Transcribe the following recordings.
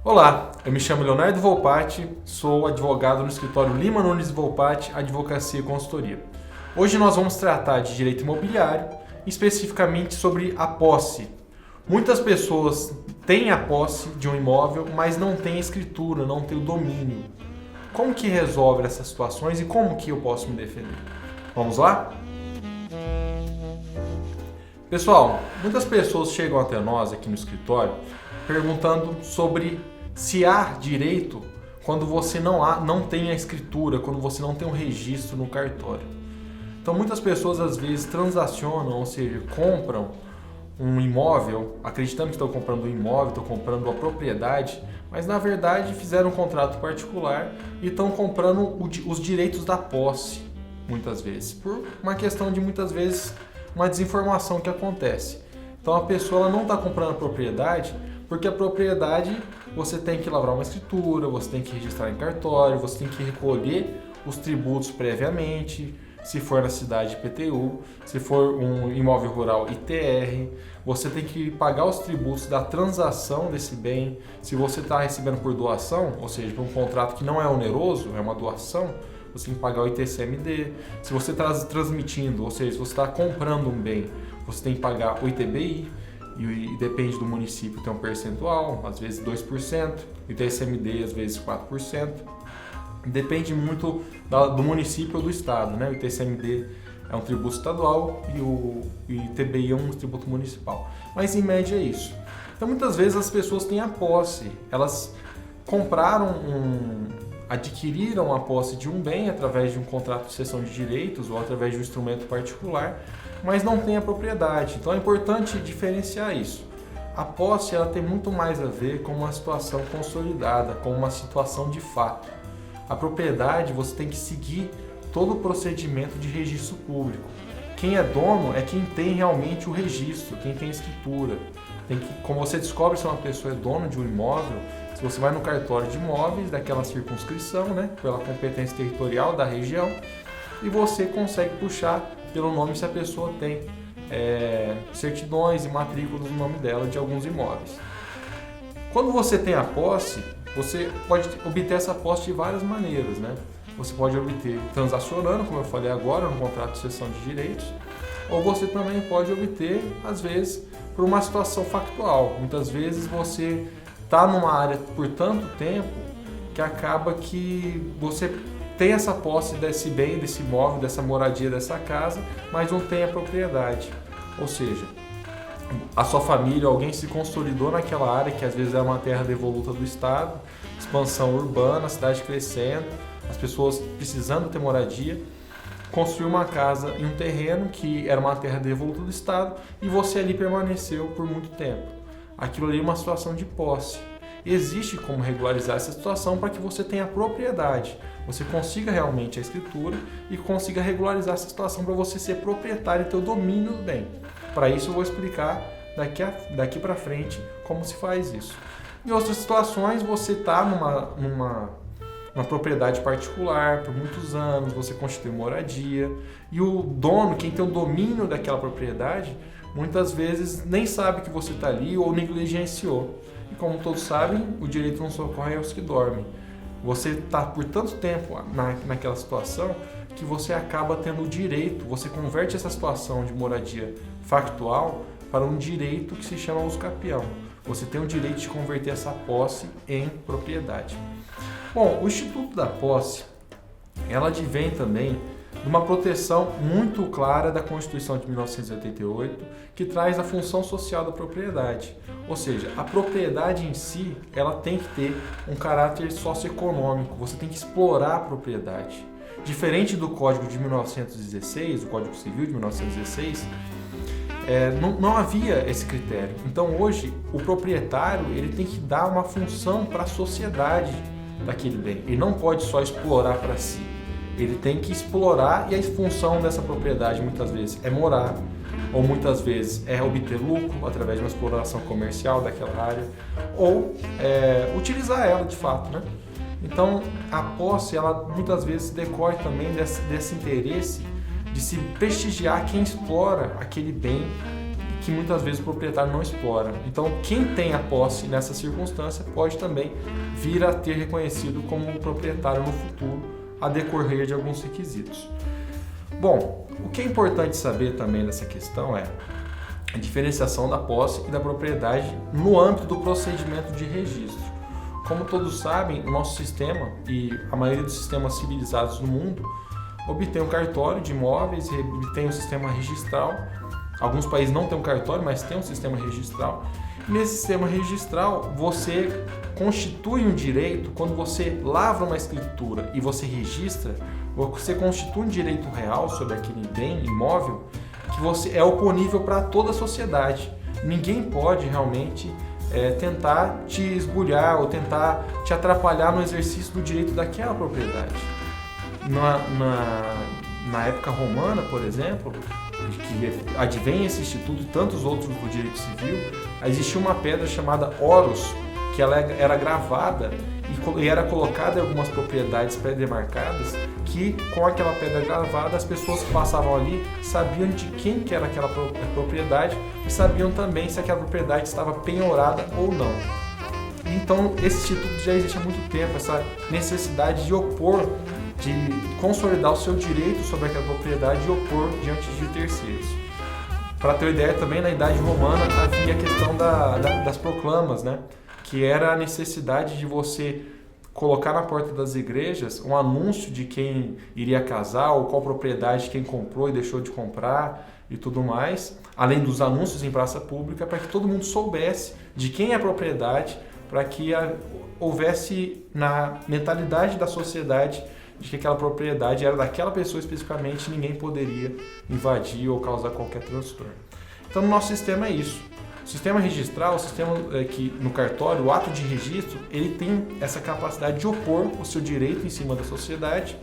Olá, eu me chamo Leonardo Volpatti, sou advogado no escritório Lima Nunes Volpatti, Advocacia e Consultoria. Hoje nós vamos tratar de direito imobiliário, especificamente sobre a posse. Muitas pessoas têm a posse de um imóvel, mas não têm a escritura, não têm o domínio. Como que resolve essas situações e como que eu posso me defender? Vamos lá? Pessoal, muitas pessoas chegam até nós aqui no escritório perguntando sobre se há direito quando você não tem a escritura, quando você não tem um registro no cartório. Então muitas pessoas às vezes transacionam, ou seja, compram um imóvel, acreditando que estão comprando um imóvel, estão comprando uma propriedade, mas na verdade fizeram um contrato particular e estão comprando os direitos da posse, muitas vezes, por uma questão de muitas vezes uma desinformação que acontece. Então a pessoa ela não está comprando a propriedade, porque a propriedade você tem que lavrar uma escritura, você tem que registrar em cartório, você tem que recolher os tributos previamente, se for na cidade IPTU, se for um imóvel rural ITR, você tem que pagar os tributos da transação desse bem. Se você está recebendo por doação, ou seja, por um contrato que não é oneroso, é uma doação, você tem que pagar o ITCMD. Se você está transmitindo, ou seja, se você está comprando um bem, você tem que pagar o ITBI. E depende do município, tem um percentual, às vezes 2%, o ITCMD às vezes 4%. Depende muito do município ou do estado, né? O ITCMD é um tributo estadual e o ITBI é um tributo municipal. Mas em média é isso. Então muitas vezes as pessoas têm a posse, elas adquiriram a posse de um bem através de um contrato de cessão de direitos ou através de um instrumento particular, mas não tem a propriedade. Então é importante diferenciar isso. A posse ela tem muito mais a ver com uma situação consolidada, com uma situação de fato. A propriedade você tem que seguir todo o procedimento de registro público. Quem é dono é quem tem realmente o registro, quem tem a escritura. Como você descobre se uma pessoa é dona de um imóvel, se você vai no cartório de imóveis daquela circunscrição, né, pela competência territorial da região, e você consegue puxar pelo nome se a pessoa tem certidões e matrículas no nome dela de alguns imóveis. Quando você tem a posse, você pode obter essa posse de várias maneiras, né? Você pode obter transacionando, como eu falei agora, no contrato de cessão de direitos, ou você também pode obter, às vezes, por uma situação factual. Muitas vezes você está numa área por tanto tempo que acaba que você tem essa posse desse bem, desse imóvel, dessa moradia, dessa casa, mas não tem a propriedade. Ou seja, a sua família, alguém se consolidou naquela área que às vezes é uma terra devoluta do Estado, expansão urbana, cidade crescendo, as pessoas precisando ter moradia, construiu uma casa em um terreno que era uma terra devoluta do Estado e você ali permaneceu por muito tempo. Aquilo ali é uma situação de posse. Existe como regularizar essa situação para que você tenha a propriedade, você consiga realmente a escritura e consiga regularizar essa situação para você ser proprietário e ter o domínio do bem. Para isso eu vou explicar daqui para frente como se faz isso. Em outras situações você está numa propriedade particular por muitos anos, você constitui moradia e o dono, quem tem o domínio daquela propriedade, muitas vezes nem sabe que você está ali ou negligenciou. E como todos sabem, o direito não socorre aos que dormem. Você está por tanto tempo naquela situação que você acaba tendo o direito, você converte essa situação de moradia factual para um direito que se chama uso capião. Você tem o direito de converter essa posse em propriedade. Bom, o Instituto da Posse, ela advém também de uma proteção muito clara da Constituição de 1988, que traz a função social da propriedade. Ou seja, a propriedade em si, ela tem que ter um caráter socioeconômico, você tem que explorar a propriedade. Diferente do Código de 1916, o Código Civil de 1916, não havia esse critério. Então hoje, o proprietário ele tem que dar uma função para a sociedade daquele bem. Ele não pode só explorar para si. Ele tem que explorar e a função dessa propriedade muitas vezes é morar, ou muitas vezes é obter lucro através de uma exploração comercial daquela área, ou utilizar ela de fato, né? Então a posse, ela muitas vezes decorre também desse interesse de se prestigiar quem explora aquele bem que muitas vezes o proprietário não explora. Então, quem tem a posse nessa circunstância pode também vir a ter reconhecido como proprietário no futuro, a decorrer de alguns requisitos. Bom, o que é importante saber também nessa questão é a diferenciação da posse e da propriedade no âmbito do procedimento de registro. Como todos sabem, o nosso sistema e a maioria dos sistemas civilizados no mundo obtém um cartório de imóveis, obtém um sistema registral. Alguns países não têm um cartório, mas têm um sistema registral. Nesse sistema registral, você constitui um direito, quando você lavra uma escritura e você registra, você constitui um direito real sobre aquele bem imóvel que você é oponível para toda a sociedade. Ninguém pode realmente tentar te esbulhar ou tentar te atrapalhar no exercício do direito daquela propriedade. Na época romana, por exemplo, que advém esse instituto e tantos outros do direito civil, existia uma pedra chamada Horus, que ela era gravada e era colocada em algumas propriedades pré-demarcadas, que com aquela pedra gravada as pessoas que passavam ali sabiam de quem que era aquela propriedade e sabiam também se aquela propriedade estava penhorada ou não. Então esse instituto já existe há muito tempo, essa necessidade de opor, de consolidar o seu direito sobre aquela propriedade e opor diante de terceiros. Para ter uma ideia, também na Idade Romana havia a questão das proclamas, né? Que era a necessidade de você colocar na porta das igrejas um anúncio de quem iria casar ou qual propriedade quem comprou e deixou de comprar e tudo mais, além dos anúncios em praça pública, para que todo mundo soubesse de quem é a propriedade, para que houvesse na mentalidade da sociedade de que aquela propriedade era daquela pessoa especificamente, ninguém poderia invadir ou causar qualquer transtorno. Então, no nosso sistema é isso. O sistema registral, o sistema que no cartório, o ato de registro, ele tem essa capacidade de opor o seu direito em cima da sociedade,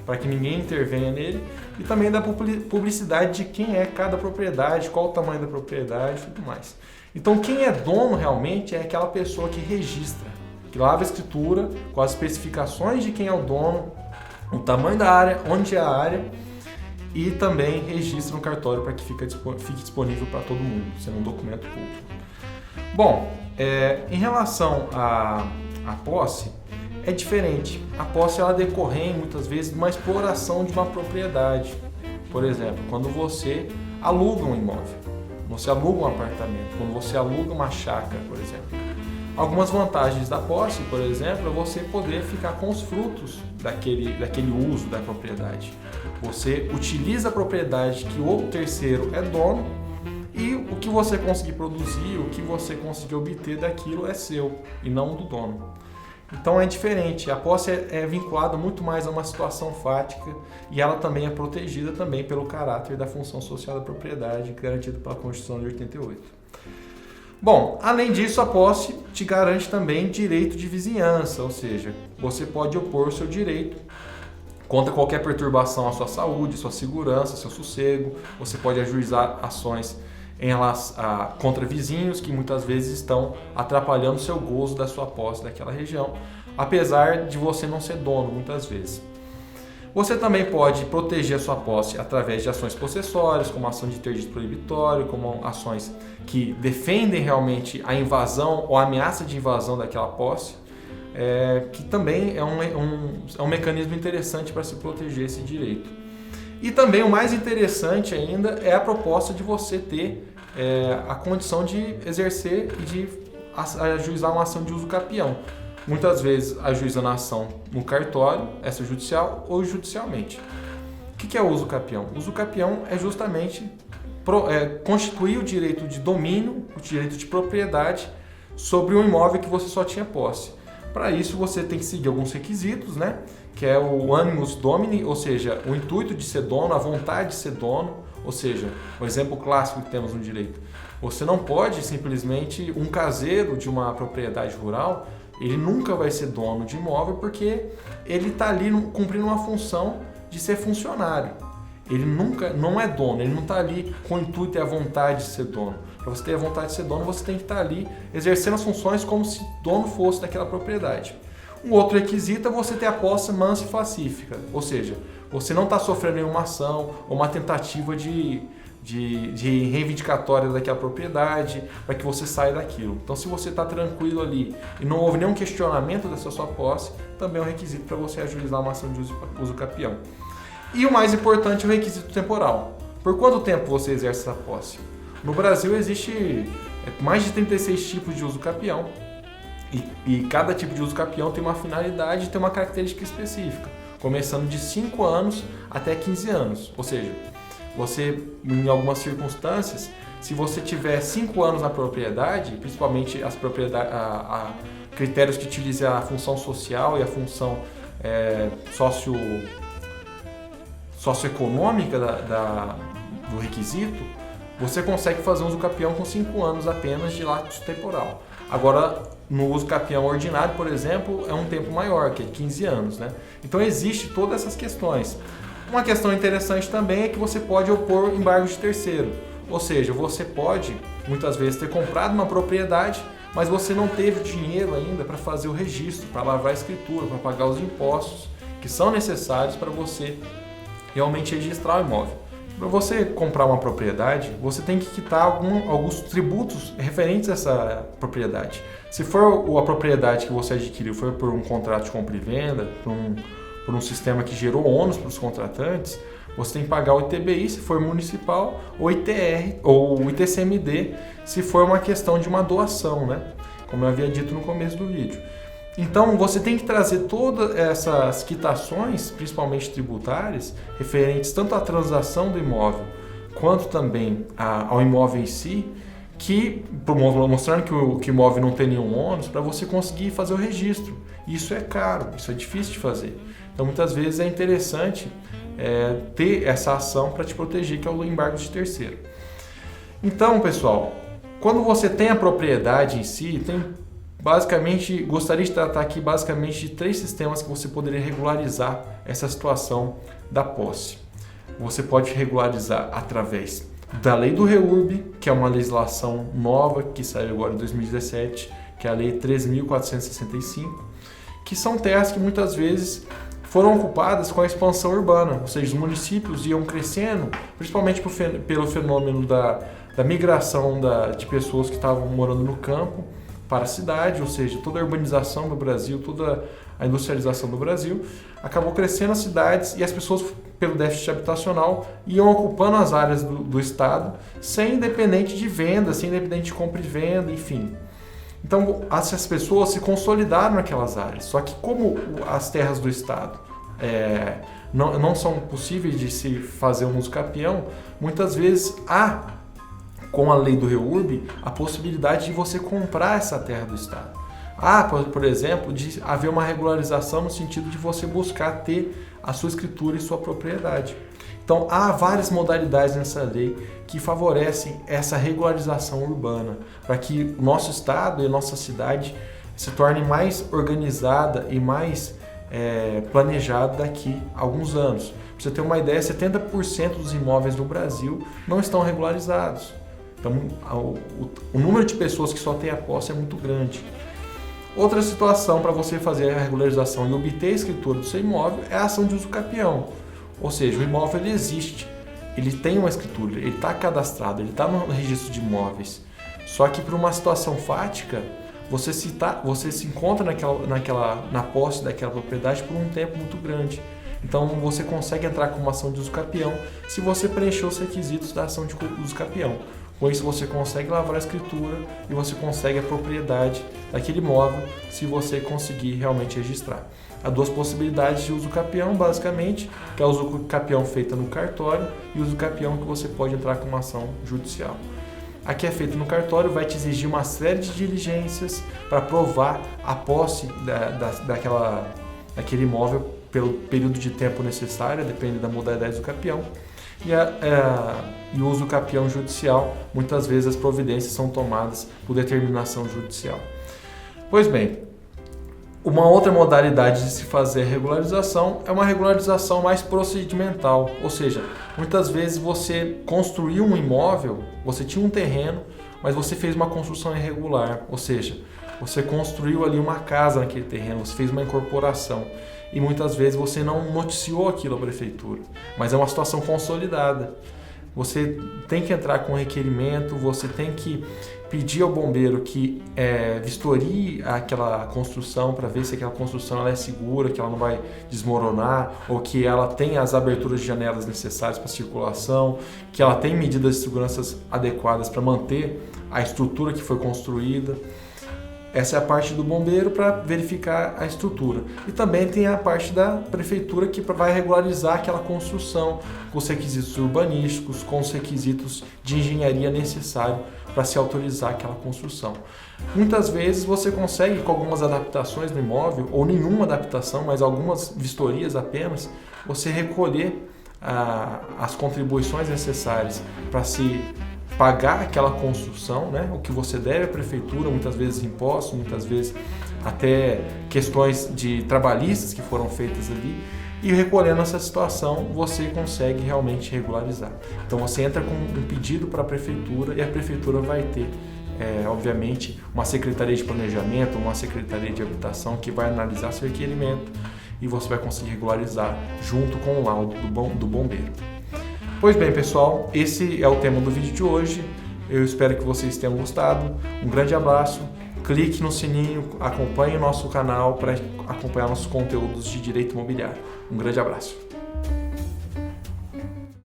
para que ninguém intervenha nele, e também da publicidade de quem é cada propriedade, qual o tamanho da propriedade e tudo mais. Então, quem é dono realmente é aquela pessoa que registra, que lava a escritura com as especificações de quem é o dono, o tamanho da área, onde é a área, e também registra no cartório para que fique disponível para todo mundo, sendo um documento público. Bom, em relação à posse, é diferente. A posse ela decorre muitas vezes de uma exploração de uma propriedade. Por exemplo, quando você aluga um imóvel, você aluga um apartamento, quando você aluga uma chácara, por exemplo. Algumas vantagens da posse, por exemplo, é você poder ficar com os frutos daquele uso da propriedade. Você utiliza a propriedade que o terceiro é dono e o que você conseguir produzir, o que você conseguir obter daquilo é seu e não do dono. Então é diferente, a posse é vinculada muito mais a uma situação fática e ela também é protegida também pelo caráter da função social da propriedade garantida pela Constituição de 88. Bom, além disso, a posse te garante também direito de vizinhança, ou seja, você pode opor o seu direito contra qualquer perturbação à sua saúde, sua segurança, seu sossego. Você pode ajuizar ações contra vizinhos que muitas vezes estão atrapalhando o seu gozo da sua posse daquela região, apesar de você não ser dono muitas vezes. Você também pode proteger a sua posse através de ações possessórias, como ação de interdito proibitório, como ações que defendem realmente a invasão ou a ameaça de invasão daquela posse, que também é um mecanismo interessante para se proteger esse direito. E também o mais interessante ainda é a proposta de você ter a condição de exercer e de ajuizar uma ação de uso capião. Muitas vezes ajuizando a ação no cartório, extrajudicial ou judicialmente. O que é o uso capião? O uso capião é justamente constituir o direito de domínio, o direito de propriedade sobre um imóvel que você só tinha posse. Para isso você tem que seguir alguns requisitos, né? Que é o animus domini, ou seja, o intuito de ser dono, a vontade de ser dono, ou seja, o exemplo clássico que temos no direito. Você não pode simplesmente, um caseiro de uma propriedade rural, ele nunca vai ser dono de imóvel porque ele está ali cumprindo uma função de ser funcionário. Ele não é dono, ele não está ali com o intuito e a vontade de ser dono. Para você ter a vontade de ser dono, você tem que estar ali exercendo as funções como se dono fosse daquela propriedade. Um outro requisito é você ter a posse mansa e pacífica, ou seja, você não está sofrendo nenhuma ação ou uma tentativa de de reivindicatória daquela propriedade, para que você saia daquilo. Então, se você está tranquilo ali e não houve nenhum questionamento dessa sua posse, também é um requisito para você ajuizar uma ação de uso capião. E o mais importante é o requisito temporal. Por quanto tempo você exerce essa posse? No Brasil existe mais de 36 tipos de uso capião e cada tipo de uso capião tem uma finalidade e tem uma característica específica, começando de 5 anos até 15 anos. Ou seja, você, em algumas circunstâncias, se você tiver 5 anos na propriedade, principalmente as propriedades, critérios que utilizam a função social e a função socioeconômica do requisito, você consegue fazer um uso capião com 5 anos apenas de lapso temporal. Agora, no uso capião ordinário, por exemplo, é um tempo maior, que é 15 anos, né? Então, existe todas essas questões. Uma questão interessante também é que você pode opor embargo de terceiro. Ou seja, você pode, muitas vezes, ter comprado uma propriedade, mas você não teve dinheiro ainda para fazer o registro, para lavrar a escritura, para pagar os impostos que são necessários para você realmente registrar o imóvel. Para você comprar uma propriedade, você tem que quitar alguns tributos referentes a essa propriedade. Se for a propriedade que você adquiriu foi por um contrato de compra e venda, por um sistema que gerou ônus para os contratantes, você tem que pagar o ITBI se for municipal, ou ITR ou o ITCMD se for uma questão de uma doação, né? Como eu havia dito no começo do vídeo. Então, você tem que trazer todas essas quitações, principalmente tributárias, referentes tanto à transação do imóvel, quanto também ao imóvel em si, mostrando que o imóvel não tem nenhum ônus, para você conseguir fazer o registro. Isso é caro, isso é difícil de fazer. Então, muitas vezes é interessante ter essa ação para te proteger, que é o embargo de terceiro. Então, pessoal, quando você tem a propriedade em si, gostaria de tratar aqui basicamente de 3 sistemas que você poderia regularizar essa situação da posse. Você pode regularizar através da Lei do REURB, que é uma legislação nova que saiu agora em 2017, que é a Lei 13.465, que são terras que muitas vezes foram ocupadas com a expansão urbana, ou seja, os municípios iam crescendo, principalmente pelo fenômeno da migração de pessoas que estavam morando no campo para a cidade, ou seja, toda a urbanização do Brasil, toda a industrialização do Brasil, acabou crescendo as cidades e as pessoas, pelo déficit habitacional, iam ocupando as áreas do Estado sem independente de venda, sem independente de compra e venda, enfim. Então, essas pessoas se consolidaram naquelas áreas, só que como as terras do Estado não são possíveis de se fazer um uso capião, muitas vezes com a lei do REURB, a possibilidade de você comprar essa terra do Estado. Por exemplo, de haver uma regularização no sentido de você buscar ter a sua escritura e sua propriedade. Então, há várias modalidades nessa lei que favorecem essa regularização urbana, para que o nosso Estado e a nossa cidade se torne mais organizada e mais planejada daqui a alguns anos. Para você ter uma ideia, 70% dos imóveis no Brasil não estão regularizados. Então, o número de pessoas que só tem a posse é muito grande. Outra situação para você fazer a regularização e obter a escritura do seu imóvel é a ação de uso capião. Ou seja, o imóvel ele existe, ele tem uma escritura, ele está cadastrado, ele está no registro de imóveis. Só que por uma situação fática, você se encontra na posse daquela propriedade por um tempo muito grande. Então você consegue entrar com uma ação de uso capião se você preencher os requisitos da ação de uso capião. Com isso você consegue lavrar a escritura e você consegue a propriedade daquele imóvel se você conseguir realmente registrar. Há 2 possibilidades de uso capião, basicamente, que é o uso capião feita no cartório e o uso capião que você pode entrar com uma ação judicial. A que é feita no cartório vai te exigir uma série de diligências para provar a posse daquele imóvel pelo período de tempo necessário, depende da modalidade do capião. E o uso capião judicial, muitas vezes as providências são tomadas por determinação judicial. Pois bem, uma outra modalidade de se fazer regularização é uma regularização mais procedimental, ou seja, muitas vezes você construiu um imóvel, você tinha um terreno, mas você fez uma construção irregular, ou seja, você construiu ali uma casa naquele terreno, você fez uma incorporação e muitas vezes você não noticiou aquilo à prefeitura, mas é uma situação consolidada. você tem que entrar com requerimento, você tem que pedir ao bombeiro que vistorie aquela construção para ver se aquela construção ela é segura, que ela não vai desmoronar, ou que ela tem as aberturas de janelas necessárias para circulação, que ela tem medidas de segurança adequadas para manter a estrutura que foi construída. Essa é a parte do bombeiro para verificar a estrutura. E também tem a parte da prefeitura que vai regularizar aquela construção com os requisitos urbanísticos, com os requisitos de engenharia necessários para se autorizar aquela construção. Muitas vezes você consegue, com algumas adaptações no imóvel, ou nenhuma adaptação, mas algumas vistorias apenas, você recolher as contribuições necessárias para se pagar aquela construção, né? O que você deve à prefeitura, muitas vezes impostos, muitas vezes até questões de trabalhistas que foram feitas ali, e recolhendo essa situação você consegue realmente regularizar. Então você entra com um pedido para a prefeitura e a prefeitura vai ter, obviamente, uma secretaria de planejamento, uma secretaria de habitação que vai analisar seu requerimento e você vai conseguir regularizar junto com o laudo do bombeiro. Pois bem, pessoal, esse é o tema do vídeo de hoje. Eu espero que vocês tenham gostado. Um grande abraço. Clique no sininho, acompanhe o nosso canal para acompanhar nossos conteúdos de direito imobiliário. Um grande abraço.